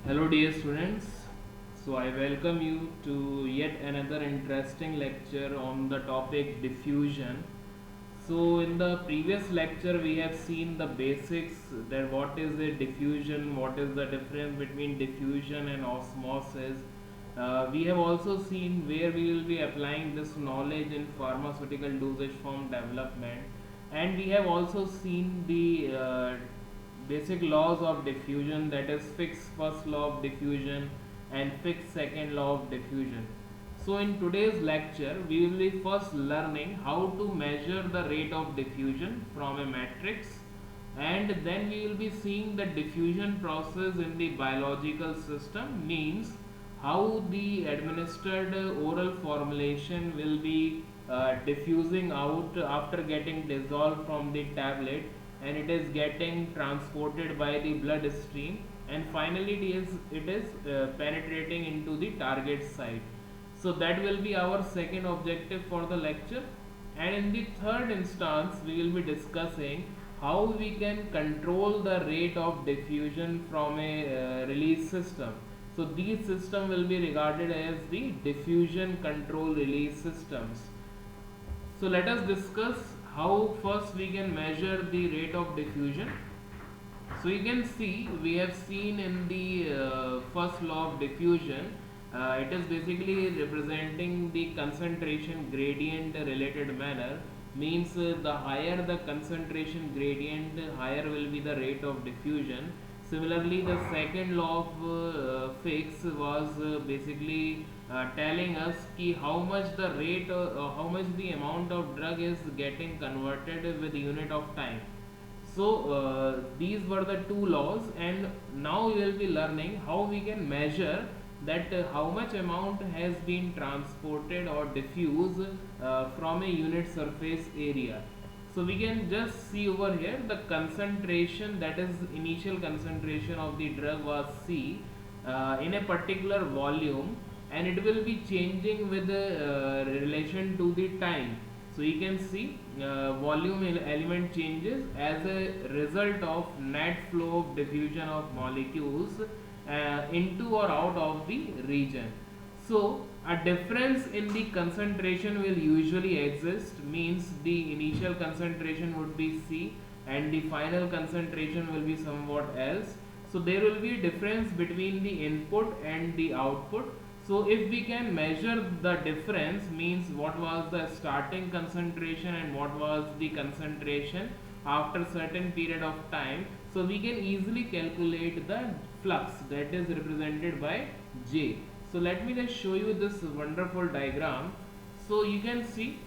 Hello, dear students. So, I welcome you to yet another interesting lecture on the topic diffusion. So, in the previous lecture, we have seen the basics that what is a diffusion, what is the difference between diffusion and osmosis. We have also seen where we will be applying this knowledge in pharmaceutical dosage form development, and we have also seen the basic laws of diffusion, that is fixed first law of diffusion and fixed second law of diffusion. So in today's lecture we will be first learning how to measure the rate of diffusion from a matrix, and then we will be seeing the diffusion process in the biological system, means how the administered oral formulation will be diffusing out after getting dissolved from the tablet, and it is getting transported by the blood stream, and finally it is penetrating into the target site. So that will be our second objective for the lecture, and in the third instance we will be discussing how we can control the rate of diffusion from a release system. So these system will be regarded as the diffusion control release systems. So let us discuss how first we can measure the rate of diffusion. So you can see we have seen in the first law of diffusion, it is basically representing the concentration gradient related manner, means the higher the concentration gradient, higher will be the rate of diffusion. Similarly, the second law of Fick's was basically telling us ki how much the rate, how much the amount of drug is getting converted with unit of time. So these were the two laws, and now we will be learning how we can measure that how much amount has been transported or diffused from a unit surface area. So we can just see over here the concentration, that is initial concentration of the drug was C in a particular volume, and it will be changing with relation to the time. So you can see volume element changes as a result of net flow of diffusion of molecules into or out of the region. So a difference in the concentration will usually exist, means the initial concentration would be C and the final concentration will be somewhat else. So there will be a difference between the input and the output. So if we can measure the difference, means what was the starting concentration and what was the concentration after certain period of time, so we can easily calculate the flux, that is represented by J. So let me just show you this wonderful diagram. So you can see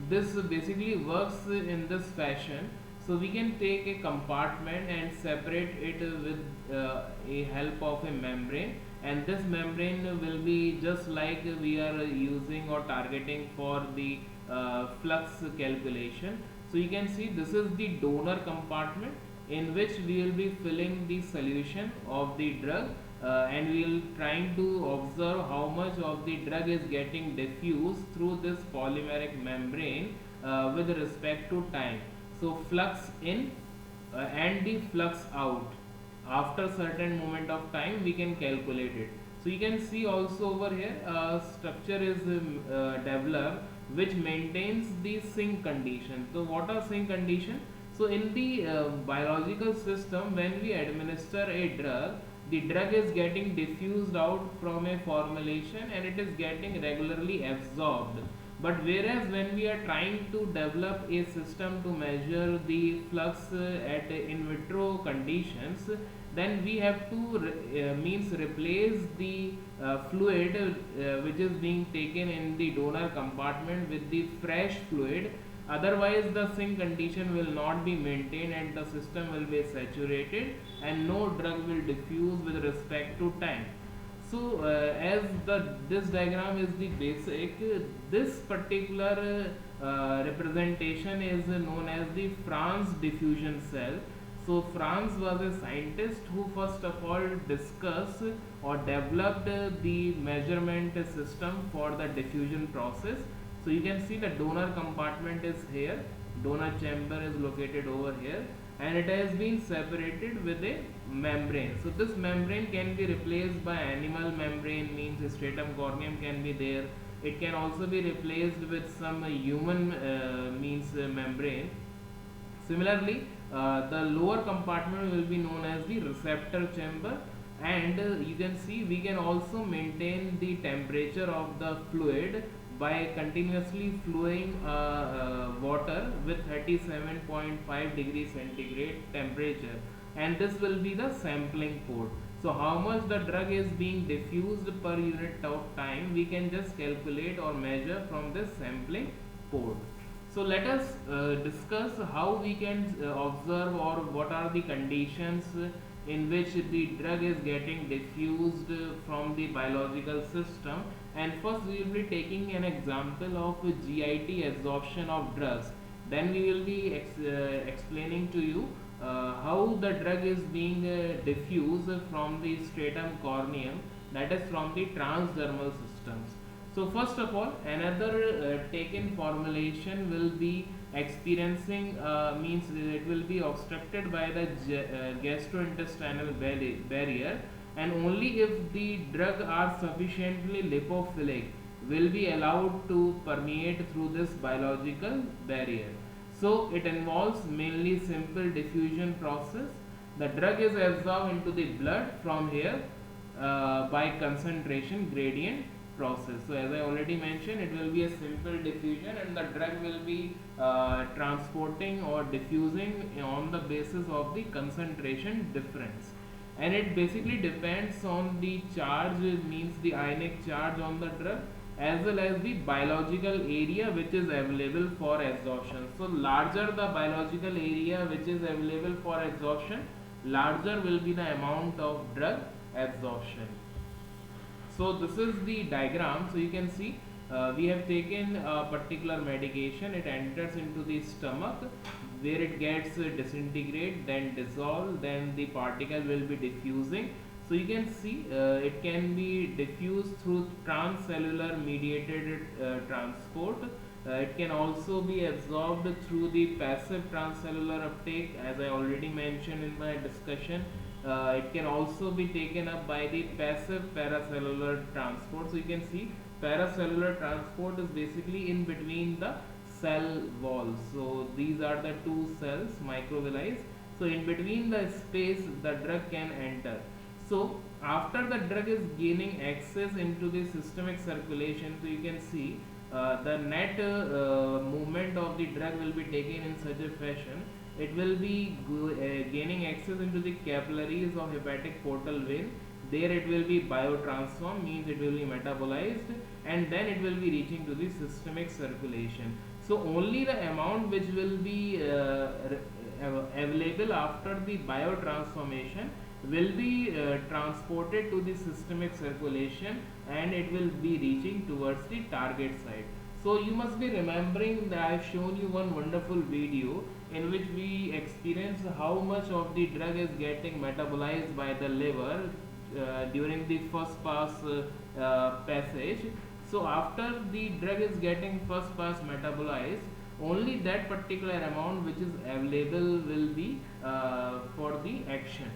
this basically works in this fashion. So we can take a compartment and separate it with a help of a membrane, and this membrane will be just like we are using or targeting for the flux calculation. So you can see this is the donor compartment in which we will be filling the solution of the drug, and we will trying to observe how much of the drug is getting diffused through this polymeric membrane with respect to time. So flux in and the flux out after certain moment of time we can calculate it. So you can see also over here structure is developed which maintains the sink condition. So what are sink condition? So in the biological system, when we administer a drug, the drug is getting diffused out from a formulation and it is getting regularly absorbed. But whereas when we are trying to develop a system to measure the flux at in vitro conditions, then we have to means replace the fluid which is being taken in the donor compartment with the fresh fluid. Otherwise the sink condition will not be maintained and the system will be saturated and no drug will diffuse with respect to time. So as this diagram is the basic, this particular representation is known as the Franz diffusion cell. So Franz was a scientist who first of all discussed or developed the measurement system for the diffusion process. So you can see the donor compartment is here, donor chamber is located over here, and it has been separated with a membrane. So this membrane can be replaced by animal membrane, means stratum corneum can be there. It can also be replaced with some human means membrane. Similarly, the lower compartment will be known as the receptor chamber, and you can see we can also maintain the temperature of the fluid by continuously flowing water with 37.5 degrees centigrade temperature, and this will be the sampling port. So how much the drug is being diffused per unit of time, we can just calculate or measure from this sampling port. So let us discuss how we can observe, or what are the conditions in which the drug is getting diffused from the biological system. And first we will be taking an example of GIT, absorption of drugs. Then we will be explaining to you how the drug is being diffused from the stratum corneum, that is from the transdermal systems. So first of all, another taken formulation will be experiencing means it will be obstructed by the gastrointestinal barrier, and only if the drug are sufficiently lipophilic will be allowed to permeate through this biological barrier. So it involves mainly simple diffusion process. The drug is absorbed into the blood from here by concentration gradient process. So as I already mentioned, it will be a simple diffusion, and the drug will be transporting or diffusing on the basis of the concentration difference, and it basically depends on the charge, means the ionic charge on the drug, as well as the biological area which is available for absorption. So larger the biological area which is available for absorption, larger will be the amount of drug absorption. So this is the diagram. So you can see we have taken a particular medication, it enters into the stomach where it gets disintegrate, then dissolve, then the particle will be diffusing. So you can see it can be diffused through transcellular mediated transport. It can also be absorbed through the passive transcellular uptake, as I already mentioned in my discussion. It can also be taken up by the passive paracellular transport. So you can see paracellular transport is basically in between the cell walls. So these are the two cells, microvilli. So in between the space the drug can enter. So after the drug is gaining access into the systemic circulation, so you can see the net movement of the drug will be taken in such a fashion. It will be gaining access into the capillaries of hepatic portal vein. There it will be biotransformed, means it will be metabolized, and then it will be reaching to the systemic circulation. So only the amount which will be available after the biotransformation will be transported to the systemic circulation, and it will be reaching towards the target site. So you must be remembering that I have shown you one wonderful video in which we experience how much of the drug is getting metabolized by the liver during the first pass passage. So after the drug is getting first pass metabolized, only that particular amount which is available will be for the action.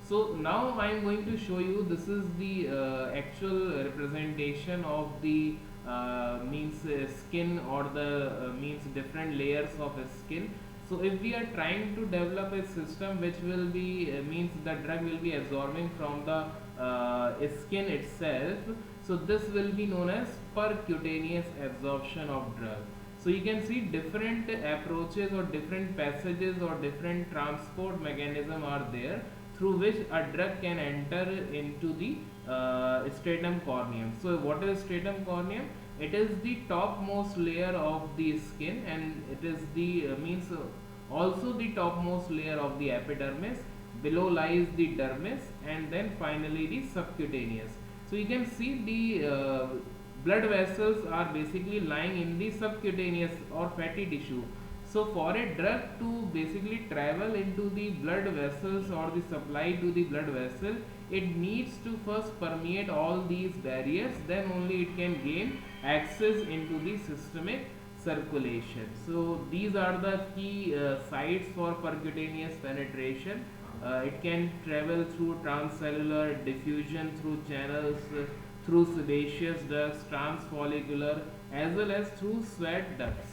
So now I am going to show you, this is the actual representation of the means skin, or the means different layers of skin. So if we are trying to develop a system which will be means the drug will be absorbing from the skin itself, so this will be known as percutaneous absorption of drug. So you can see different approaches or different passages or different transport mechanism are there through which a drug can enter into the stratum corneum. So what is stratum corneum? It is the topmost layer of the skin, and it is the means also the topmost layer of the epidermis. Below lies the dermis, and then finally the subcutaneous. So you can see the blood vessels are basically lying in the subcutaneous or fatty tissue. So for a drug to basically travel into the blood vessels or the supply to the blood vessel, it needs to first permeate all these barriers, then only it can gain access into the systemic circulation. So these are the key sites for percutaneous penetration. It can travel through transcellular diffusion through channels, through sebaceous ducts, transfollicular, as well as through sweat ducts.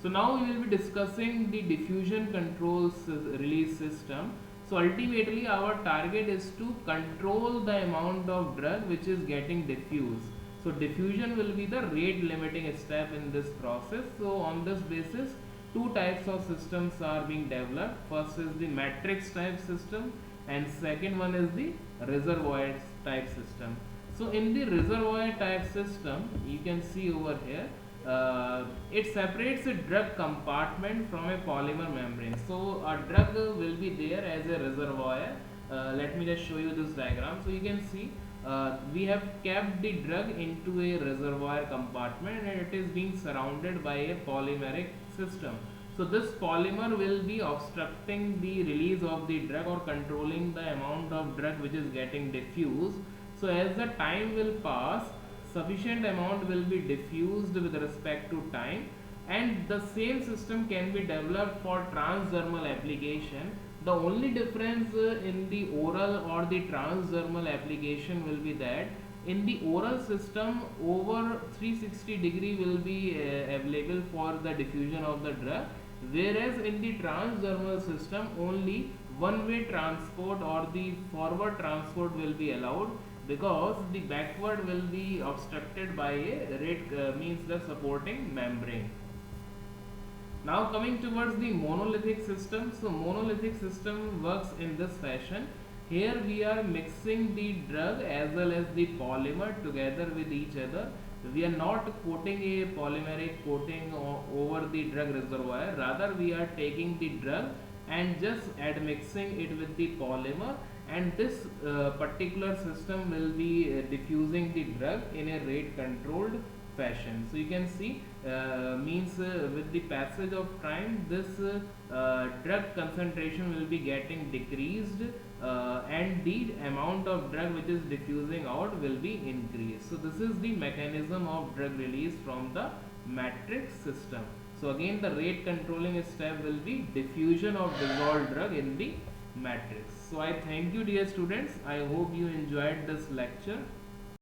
So now we will be discussing the diffusion control release system. So ultimately our target is to control the amount of drug which is getting diffused. So diffusion will be the rate limiting step in this process. So on this basis, two types of systems are being developed. First is the matrix type system and second one is the reservoir type system. So in the reservoir type system, you can see over here, it separates a drug compartment from a polymer membrane. So a drug will be there as a reservoir. Let me just show you this diagram. So you can see we have kept the drug into a reservoir compartment and it is being surrounded by a polymeric system. So this polymer will be obstructing the release of the drug or controlling the amount of drug which is getting diffused. So as the time will pass, sufficient amount will be diffused with respect to time, and the same system can be developed for transdermal application. The only difference in the oral or the transdermal application will be that in the oral system over 360 degree will be available for the diffusion of the drug, whereas in the transdermal system only one way transport or the forward transport will be allowed, because the backward will be obstructed by a rate means the supporting membrane. Now coming towards the monolithic system. So monolithic system works in this fashion. Here we are mixing the drug as well as the polymer together with each other. We are not coating a polymeric coating over the drug reservoir, rather we are taking the drug and just admixing it with the polymer, and this particular system will be diffusing the drug in a rate controlled fashion. So you can see means with the passage of time this drug concentration will be getting decreased and the amount of drug which is diffusing out will be increased. So this is the mechanism of drug release from the matrix system. So again the rate controlling step will be diffusion of dissolved drug in the matrix. So I thank you dear students. I hope you enjoyed this lecture.